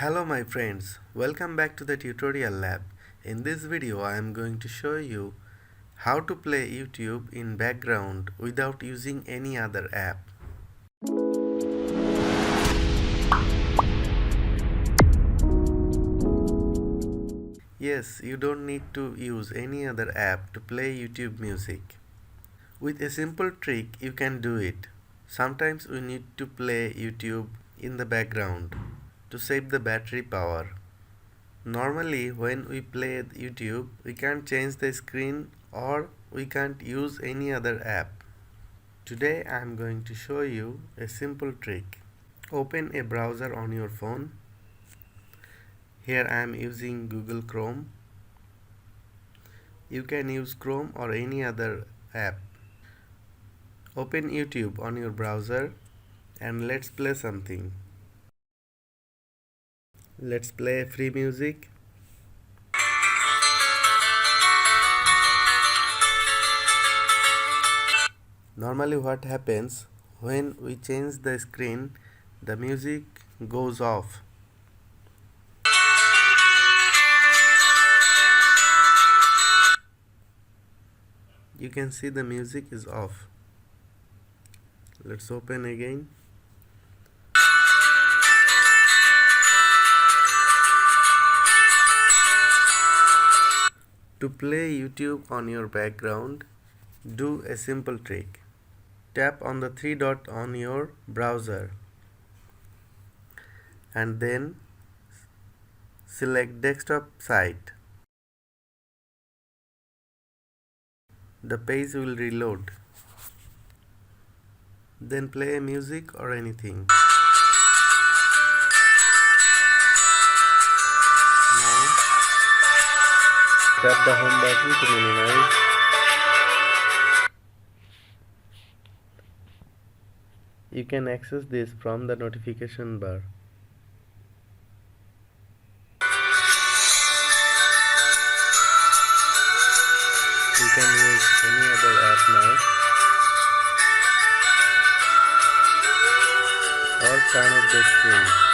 Hello my friends, welcome back to the tutorial lab. In this video I am going to show you how to play YouTube in background without using any other app. Yes, you don't need to use any other app to play YouTube music. With a simple trick you can do it. Sometimes we need to play YouTube in the background to save the battery power. Normally when we play YouTube, we can't change the screen or we can't use any other app. Today I am going to show you a simple trick. Open a browser on your phone. Here I am using Google Chrome. You can use Chrome or any other app. Open YouTube on your browser and let's play something. Let's play free music. Normally what happens when we change the screen, the music goes off. You can see the music is off. Let's open again. To play YouTube on your background, do a simple trick. Tap on the three dot on your browser and then select desktop site. The page will reload. Then play music or anything. Now tap the home button to minimize. You can access this from the notification bar. You can use any other app now or turn off the screen.